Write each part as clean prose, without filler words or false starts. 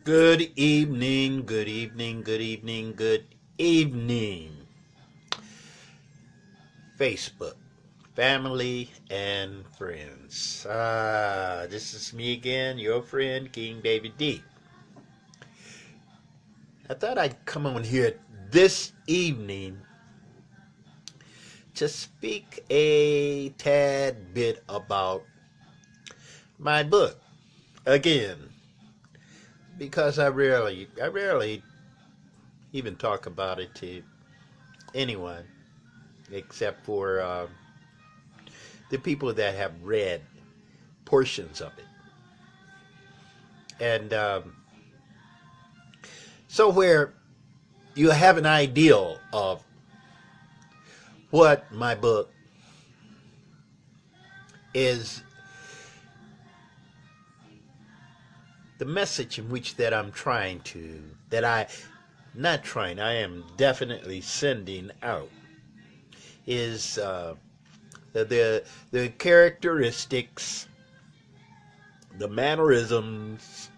Good evening, good evening, good evening, good evening. Facebook, family, and friends. This is me again, your friend, King David D. I thought I'd come on here this evening to speak a tad bit about my book. Again, because I rarely even talk about it to anyone except for the people that have read portions of it. And so, where you have an ideal of what my book is, the message in which that I'm trying to, that I am definitely sending out is the characteristics, the mannerisms,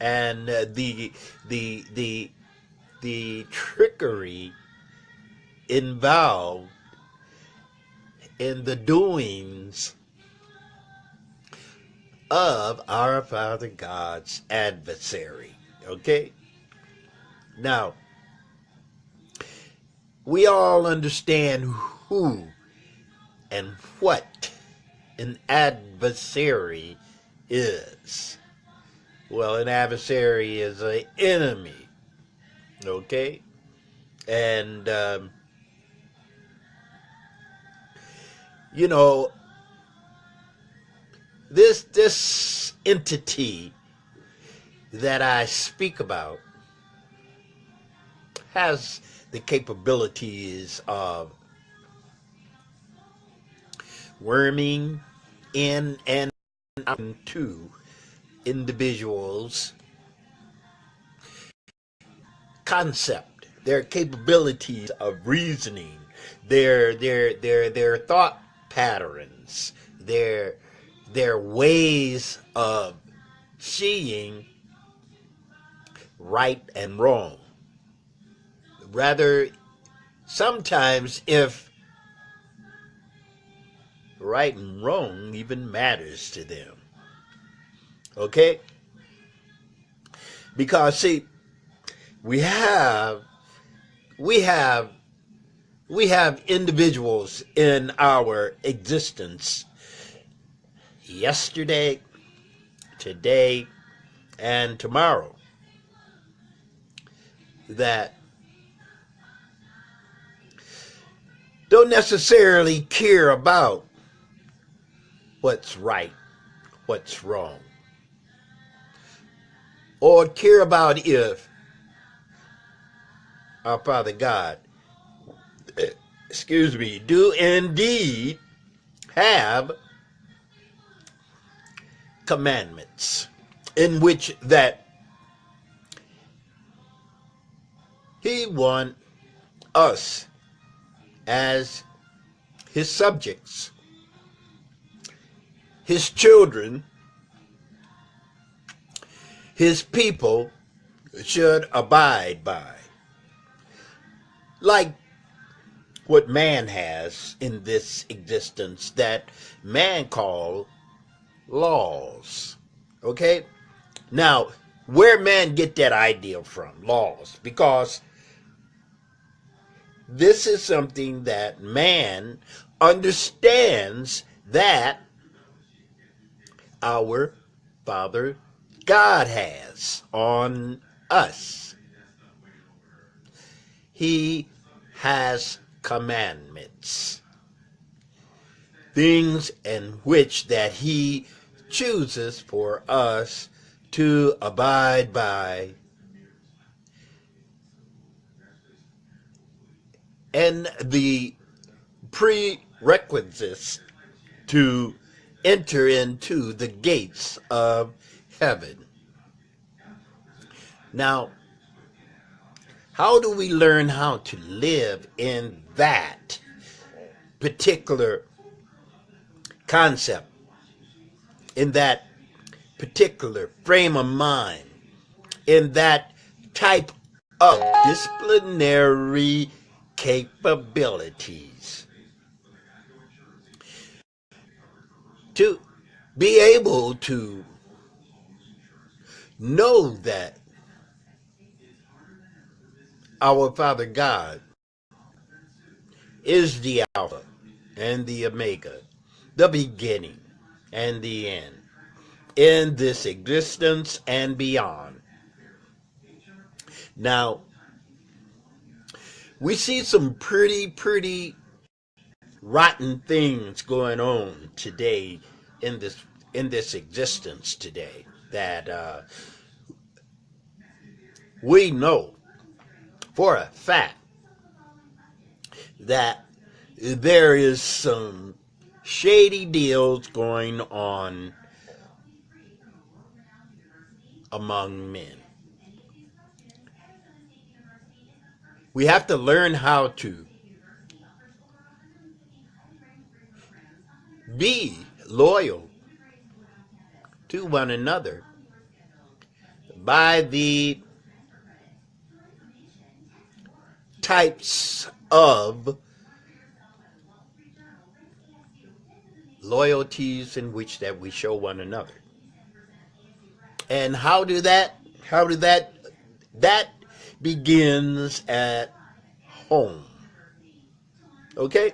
and the trickery involved in the doings of our Father God's adversary. Okay? Now, we all understand who and what an adversary is. Well, an adversary is an enemy. Okay? And, you know, this entity that I speak about has the capabilities of worming in and out into individuals' concept, their capabilities of reasoning, their thought patterns, their ways of seeing right and wrong. Rather, sometimes if right and wrong even matters to them. Okay? Because see, we have individuals in our existence yesterday, today, and tomorrow that don't necessarily care about what's right, what's wrong, or care about if our Father God, do indeed have commandments in which that he wants us as his subjects, his children, his people should abide by. Like what man has in this existence that man call laws. Okay? Now, where man get that idea from, laws? Because this is something that man understands that our Father God has on us. He has commandments, things in which that he chooses for us to abide by, and the prerequisites to enter into the gates of heaven. Now, how do we learn how to live in that particular concept, in that particular frame of mind? in that type of disciplinary capabilities to be able to know that our Father God is the Alpha and the Omega, the beginning and the end, in this existence and beyond. Now, we see some pretty rotten things going on today in this existence today that we know for a fact that there is some shady deals going on among men. We have to learn how to be loyal to one another by the types of loyalties in which that we show one another. And how do that begins at home. Okay?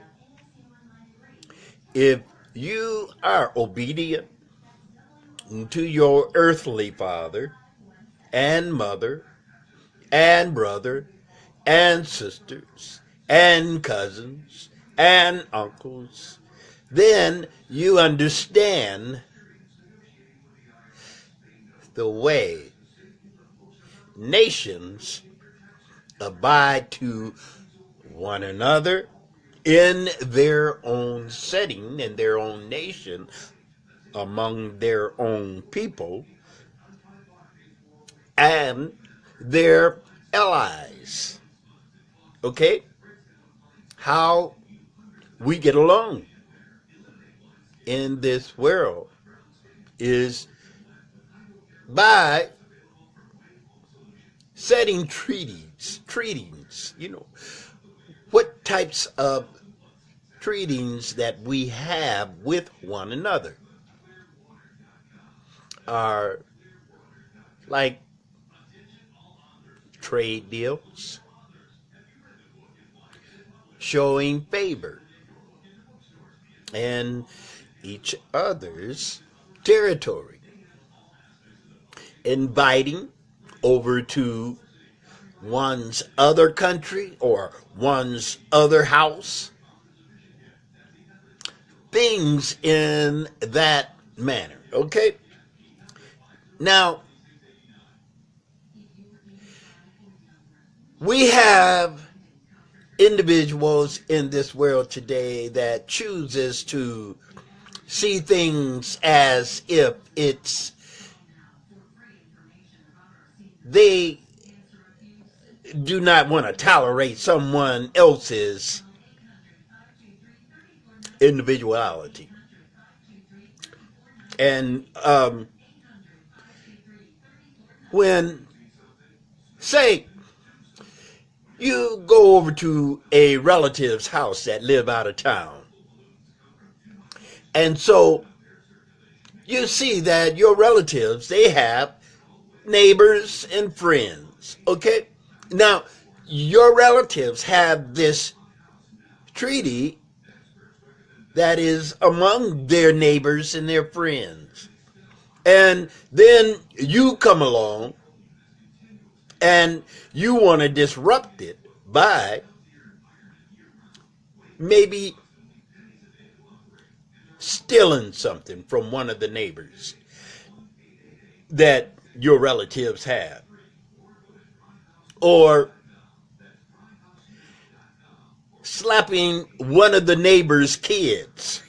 If you are obedient to your earthly father and mother and brother and sisters and cousins and uncles, then you understand the way nations abide to one another in their own setting, in their own nation, among their own people, and their allies. Okay? How we get along in this world is by setting treatings, what types of treatings that we have with one another are like trade deals, showing favor in each other's territory, inviting over to one's other country or one's other house, things in that manner. Okay? Now, we have individuals in this world today that chooses to see things as if they do not want to tolerate someone else's individuality. And when, say, you go over to a relative's house that live out of town, and so you see that your relatives, they have neighbors and friends, okay? Now, your relatives have this treaty that is among their neighbors and their friends. And then you come along and you want to disrupt it by maybe stealing something from one of the neighbors that your relatives have, or slapping one of the neighbor's kids.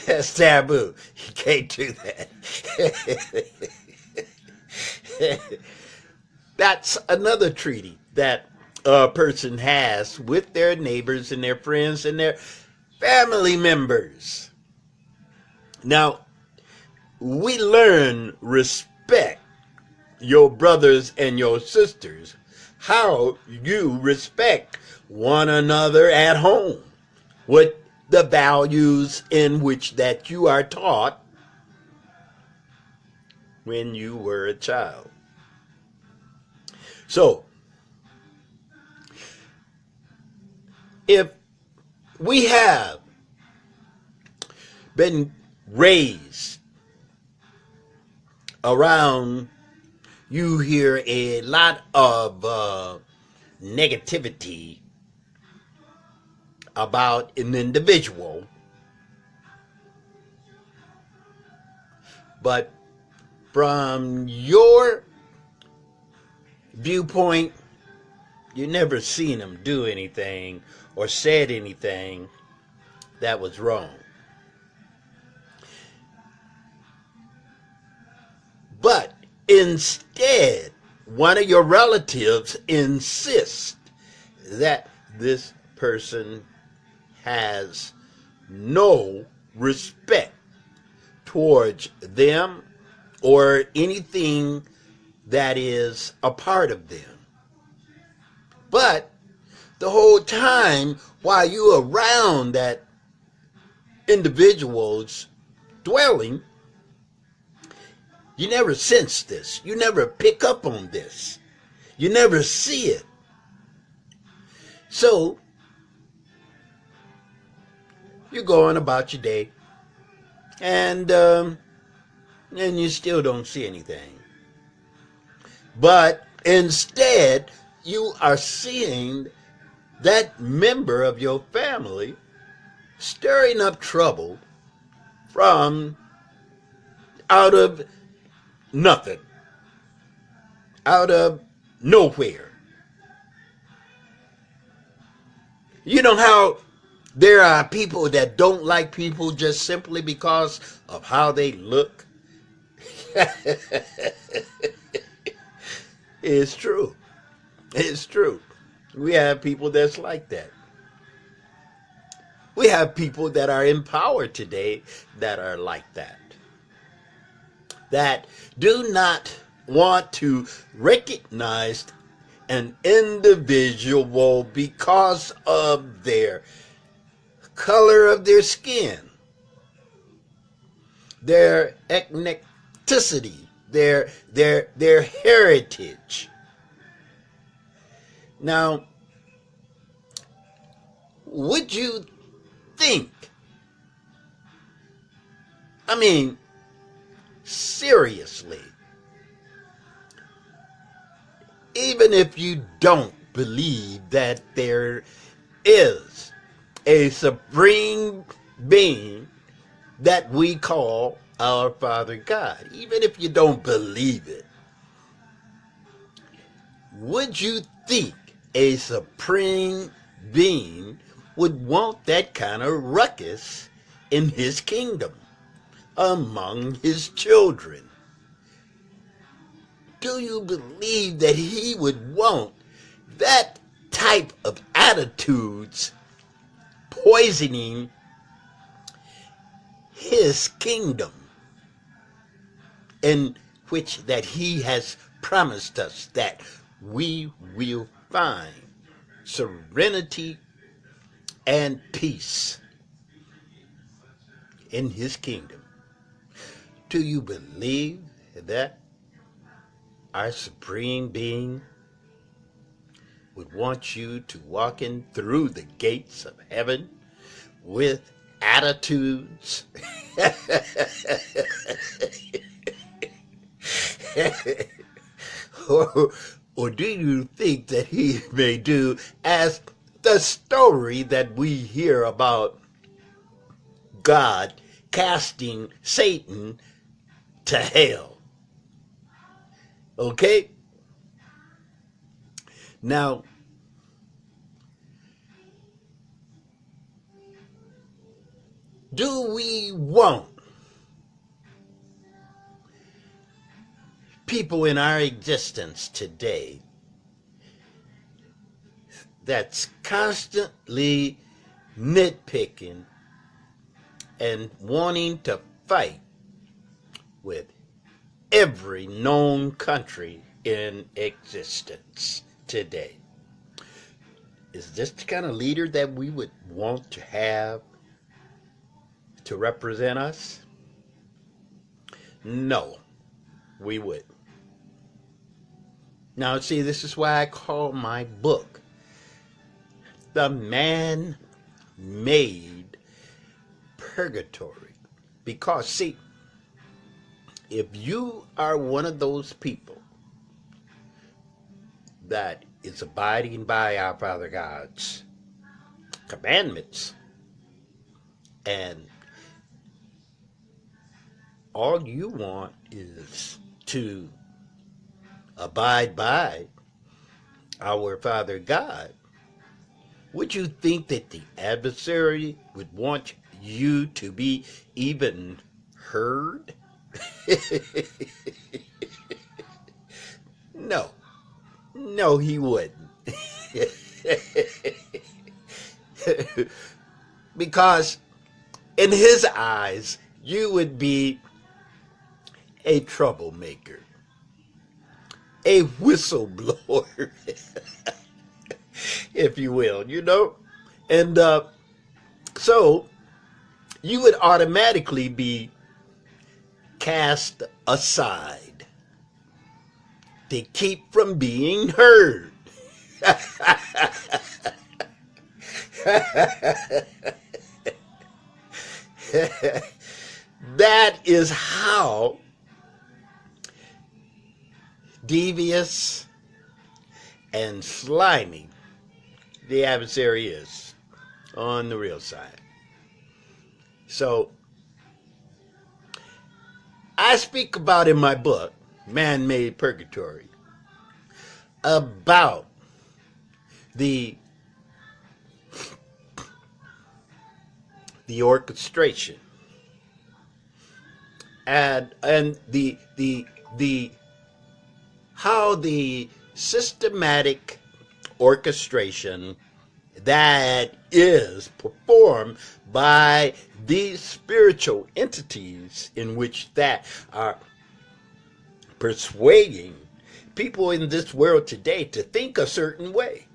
That's taboo. You can't do that. That's another treaty that a person has with their neighbors and their friends and their family members. Now, we learn respect your brothers and your sisters, how you respect one another at home, what the values in which that you are taught when you were a child. So, if we have been raised around, you hear a lot of negativity about an individual, but from your viewpoint, you never seen him do anything or said anything that was wrong. But instead, one of your relatives insists that this person has no respect towards them or anything that is a part of them. But the whole time while you're around that individual's dwelling, you never sense this. You never pick up on this. You never see it. So, you're going about your day, and you still don't see anything. But instead, you are seeing that member of your family stirring up trouble from out of nothing, out of nowhere. You know how there are people that don't like people just simply because of how they look? It's true. It's true. We have people that's like that. We have people that are in power today that are like that. That do not want to recognize an individual because of their color of their skin, their ethnicity, their heritage. Now, would you think, I mean, seriously, even if you don't believe that there is a supreme being that we call our Father God, even if you don't believe it, would you think a supreme being would want that kind of ruckus in his kingdom among his children? Do you believe that he would want that type of attitudes poisoning his kingdom, in which that he has promised us that we will find serenity and peace in his kingdom? Do you believe that our supreme being would want you to walk in through the gates of heaven with attitudes or do you think that he may do as the story that we hear about God casting Satan to hell? Okay? Now, do we want people in our existence today that's constantly nitpicking and wanting to fight with every known country in existence today. Is this the kind of leader that we would want to have to represent us? No, we would. Now, see, this is why I call my book The Man Made Purgatory. Because, see, if you are one of those people that is abiding by our Father God's commandments, and all you want is to abide by our Father God, would you think that the adversary would want you to be even heard? No. No, he wouldn't. Because in his eyes, you would be a troublemaker, a whistleblower, if you will, you know? And so you would automatically be cast aside to keep from being heard. That is how devious and slimy the adversary is on the real side. So I speak about in my book, Man-Made Purgatory, about the orchestration and the how the systematic orchestration that is performed by these spiritual entities in which that are persuading people in this world today to think a certain way.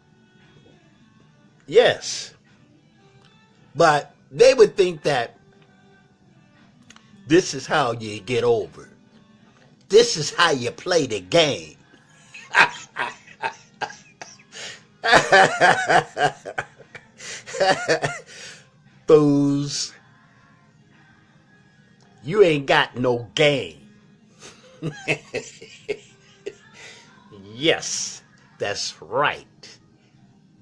Yes. But they would think that this is how you get over. This is how you play the game. Fools. You ain't got no game. Yes, that's right.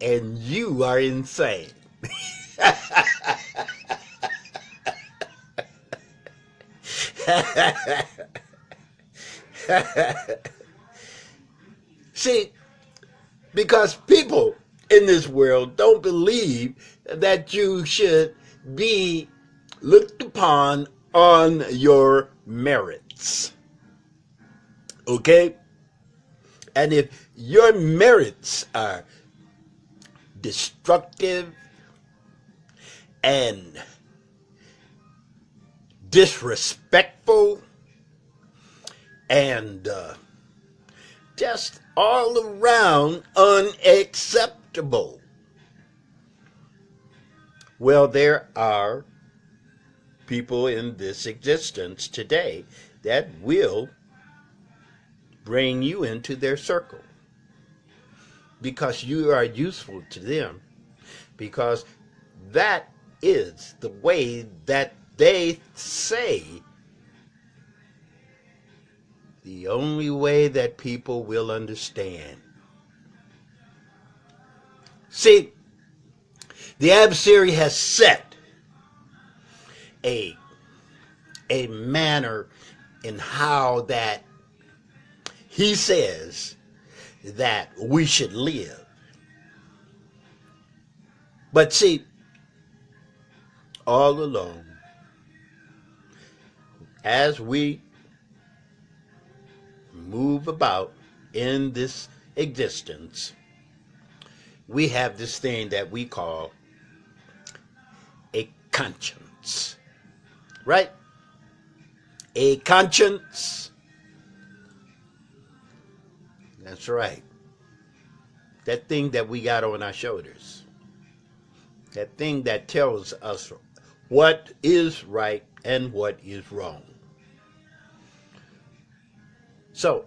And you are insane. See, because people in this world don't believe that you should be looked upon on your merits. Okay? And if your merits are destructive and disrespectful and just all around unacceptable, well, there are people in this existence today that will bring you into their circle because you are useful to them, because that is the way that they say the only way that people will understand. See, the adversary has set a manner in how that he says that we should live. But see, all along, as we move about in this existence, we have this thing that we call a conscience, right? a conscience. That's right. That thing that we got on our shoulders. That thing that tells us what is right and what is wrong. So,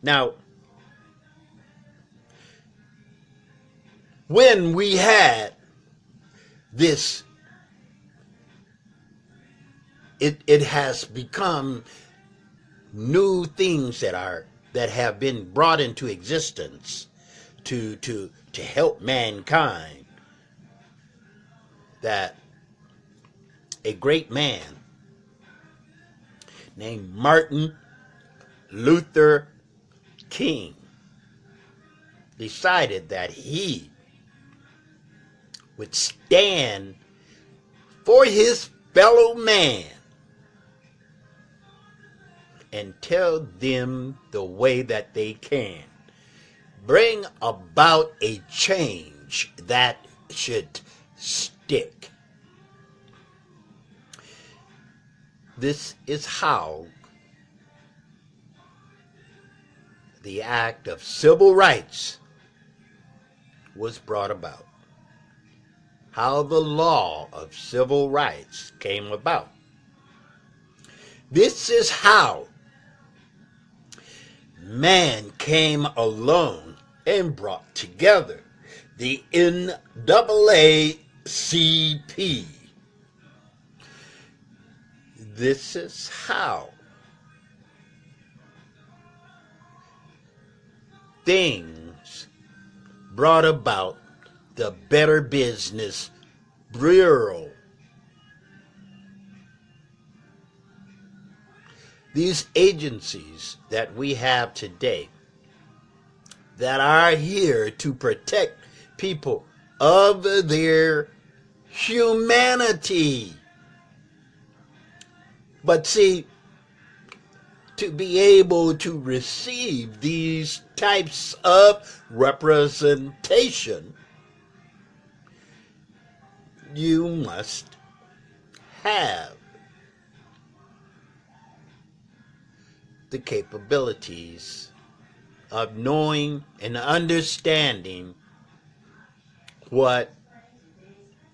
now, when we had this, it has become new things that have been brought into existence to help mankind, that a great man named Martin Luther King decided that he would stand for his fellow man and tell them the way that they can bring about a change that should stick. This is how the act of civil rights was brought about. How the law of civil rights came about. This is how man came along and brought together the NAACP. This is how things brought about the Better Business Bureau. These agencies that we have today that are here to protect people of their humanity. But see, to be able to receive these types of representation, you must have the capabilities of knowing and understanding what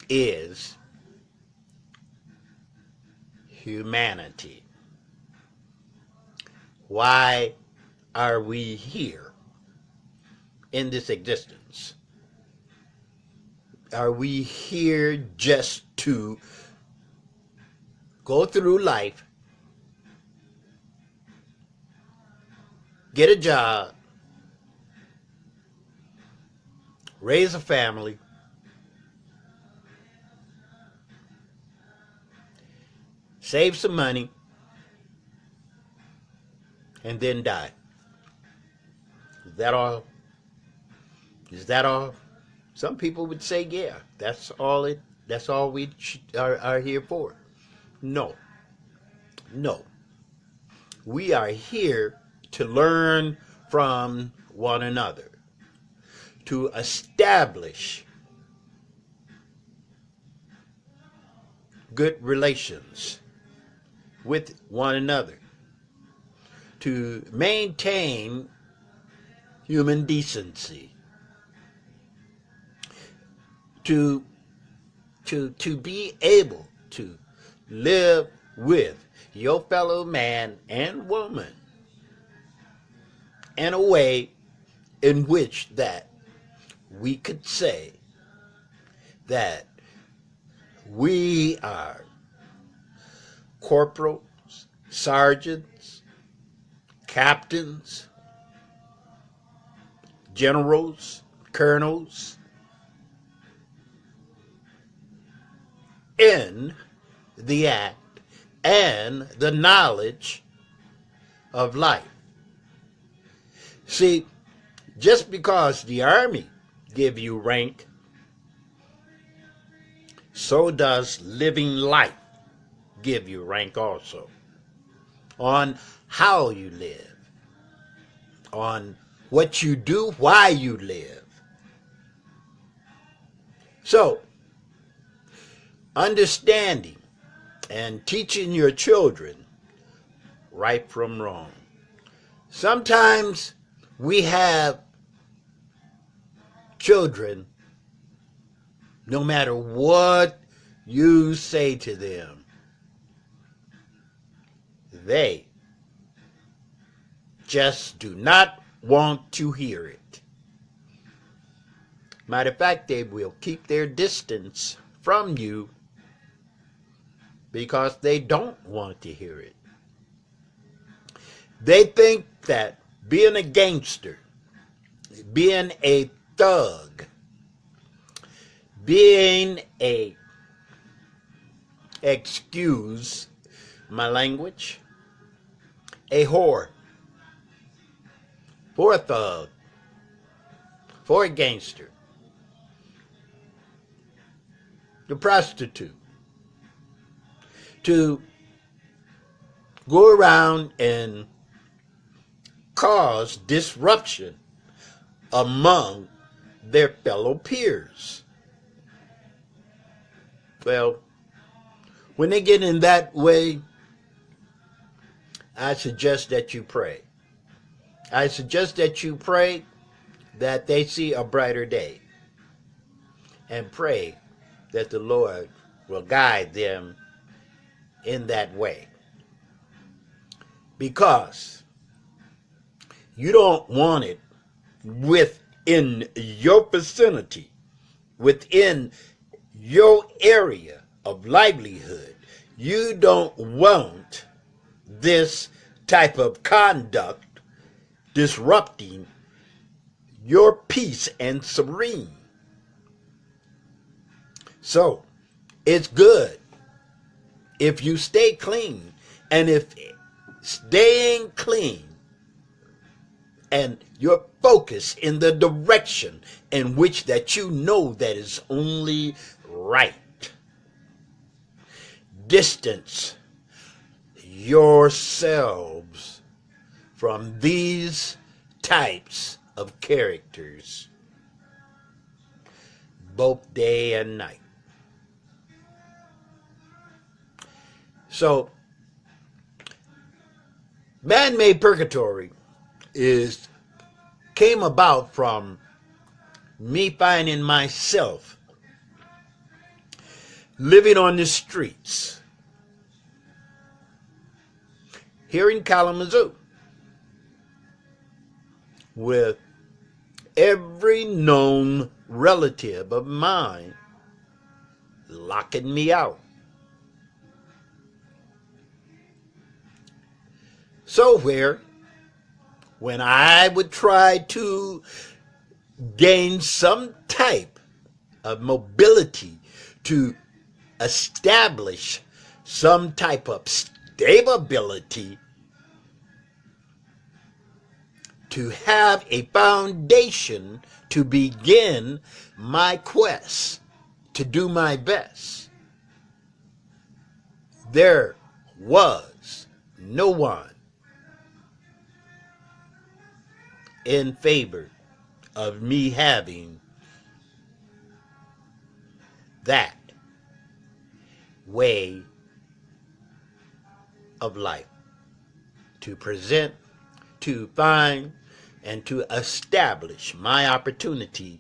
is humanity. Why are we here in this existence? Are we here just to go through life, get a job, raise a family, save some money, and then die? Is that all? Is that all? Some people would say, yeah, that's all we are here for. No. We are here to learn from one another, to establish good relations with one another, to maintain human decency, to be able to live with your fellow man and woman in a way in which that we could say that we are corporals, sergeants, captains, generals, colonels, in the act and the knowledge of life. See, just because the Army give you rank, so does living life give you rank also, on how you live, on what you do, why you live. So, understanding and teaching your children right from wrong. Sometimes we have children, no matter what you say to them, they just do not want to hear it. Matter of fact, they will keep their distance from you because they don't want to hear it. They think that being a gangster, being a thug, being a, excuse my language, a whore, for a thug, for a gangster, the prostitute, to go around and cause disruption among their fellow peers. Well, when they get in that way, I suggest that you pray. I suggest that you pray that they see a brighter day, and pray that the Lord will guide them in that way. Because you don't want it within your vicinity, within your area of livelihood. You don't want this type of conduct disrupting your peace and serene. So, it's good if you stay clean, and if staying clean and your focus in the direction in which that you know that is only right. Distance yourselves from these types of characters, both day and night. So, man-made purgatory came about from me finding myself living on the streets here in Kalamazoo with every known relative of mine locking me out. So when I would try to gain some type of mobility to establish some type of stability, to have a foundation to begin my quest to do my best, there was no one in favor of me having that way of life, to present, to find, and to establish my opportunity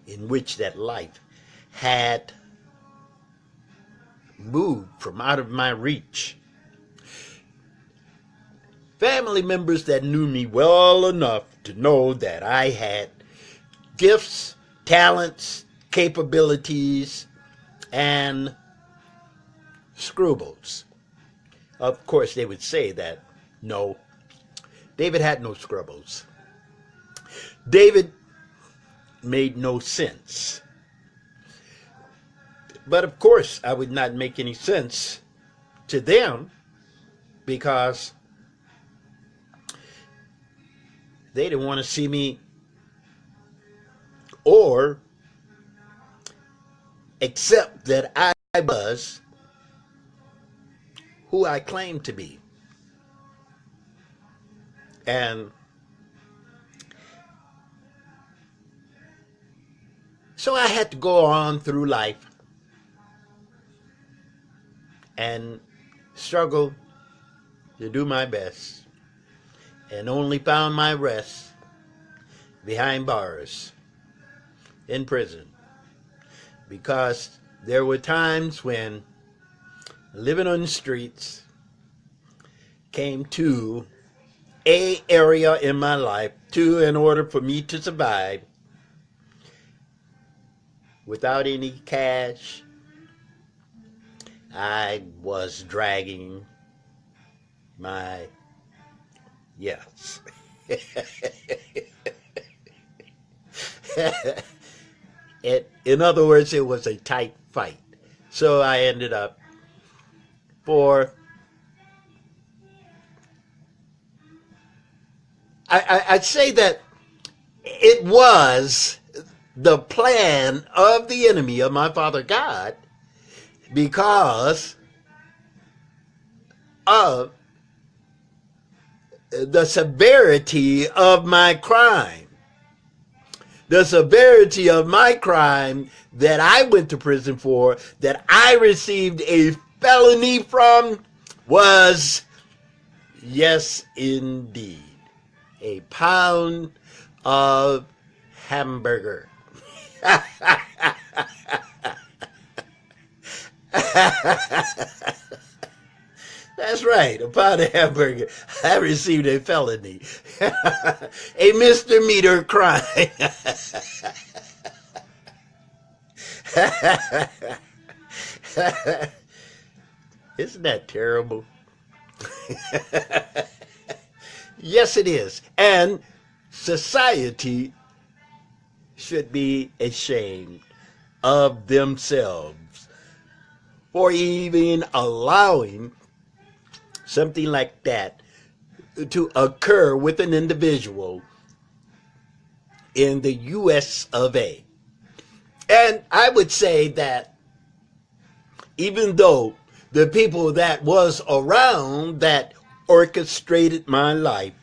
in which that life had moved from out of my reach. Family members that knew me well enough to know that I had gifts, talents, capabilities, and scruples. Of course, they would say that, no, David had no scruples. David made no sense. But of course, I would not make any sense to them because they didn't want to see me or accept that I was who I claimed to be. And so I had to go on through life and struggled to do my best, and only found my rest behind bars in prison, because there were times when living on the streets came to a area in my life in order for me to survive without any cash. I was dragging my, yes. In other words, it was a tight fight. So I ended up I'd say that it was the plan of the enemy of my Father God, because of the severity of my crime. The severity of my crime that I went to prison for, that I received a felony from, was, yes, indeed, a pound of hamburger. That's right, a pound of hamburger. I received a felony, a misdemeanor crime. Isn't that terrible? Yes, it is. And society should be ashamed of themselves for even allowing something like that to occur with an individual in the U.S. of A. And I would say that even though the people that was around that orchestrated my life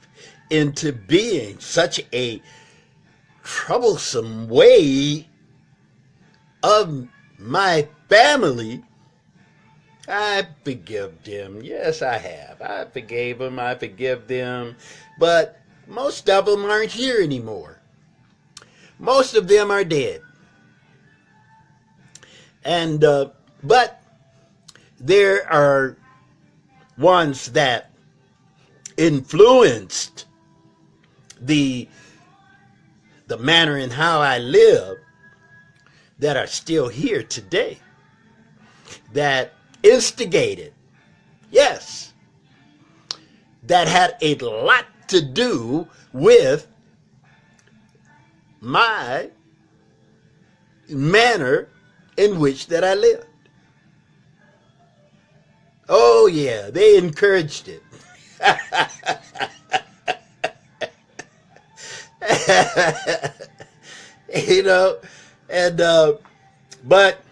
into being such a troublesome way of my family, I forgive them. Yes, I have. I forgave them. I forgive them. But most of them aren't here anymore. Most of them are dead. And, but there are ones that influenced the manner in how I live that are still here today, that instigated, yes, that had a lot to do with my manner in which that I lived. Oh yeah, they encouraged it. You know, and but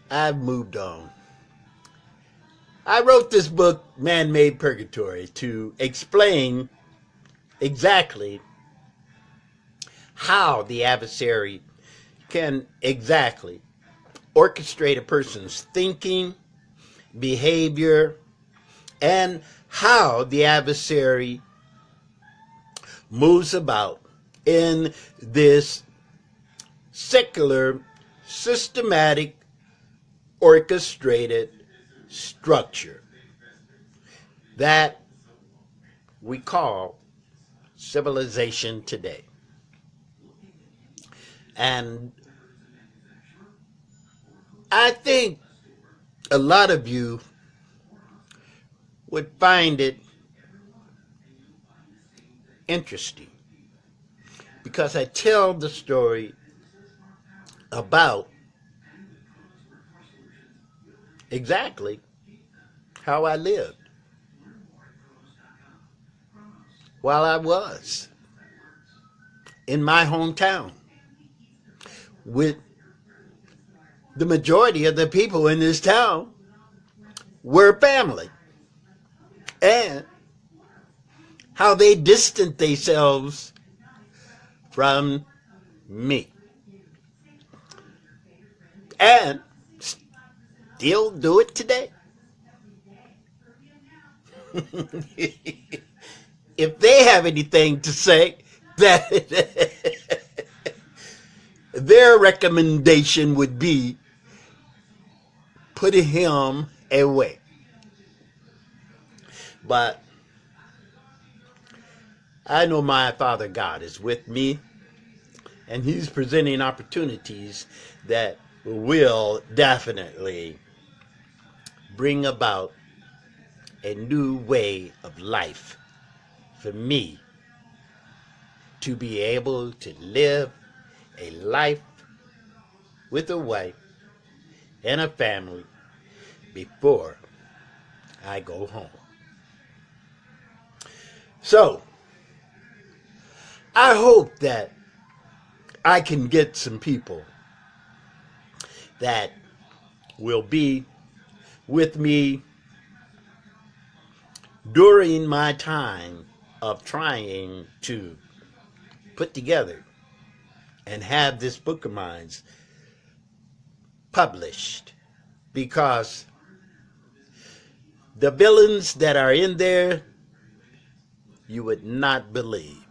I've moved on. I wrote this book, Man-Made Purgatory, to explain exactly how the adversary can exactly orchestrate a person's thinking, behavior, and how the adversary moves about in this secular, systematic, orchestrated structure that we call civilization today. And I think a lot of you would find it interesting because I tell the story about exactly how I lived while I was in my hometown with the majority of the people in this town were family, and how they distanced themselves from me. and still do it today. If they have anything to say, that their recommendation would be putting him away. But I know my Father God is with me, and he's presenting opportunities that will definitely bring about a new way of life for me to be able to live a life with a wife and a family before I go home. So, I hope that I can get some people that will be with me during my time of trying to put together and have this book of mine published, because the villains that are in there you would not believe.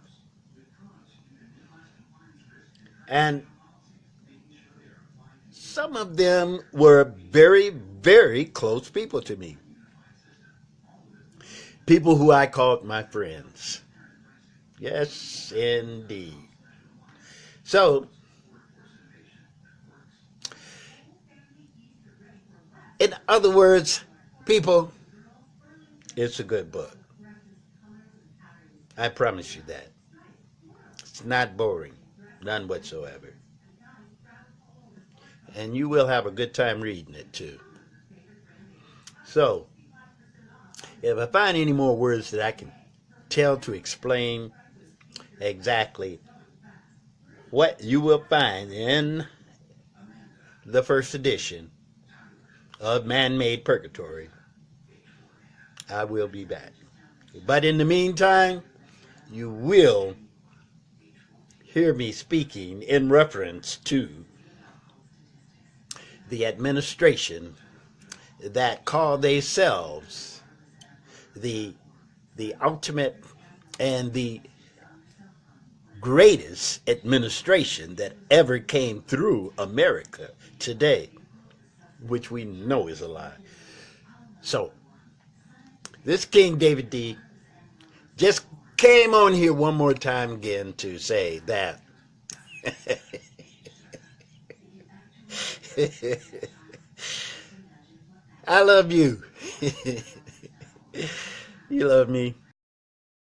And some of them were very, very close people to me. People who I called my friends. Yes, indeed. So, in other words, people, it's a good book. I promise you that. It's not boring, none whatsoever. And you will have a good time reading it too. So, if I find any more words that I can tell to explain exactly what you will find in the first edition of Man-Made Purgatory, I will be back. But in the meantime, you will hear me speaking in reference to the administration that call themselves the ultimate and the greatest administration that ever came through America today, which we know is a lie. So, this King David D just came on here one more time again to say that I love you. You love me.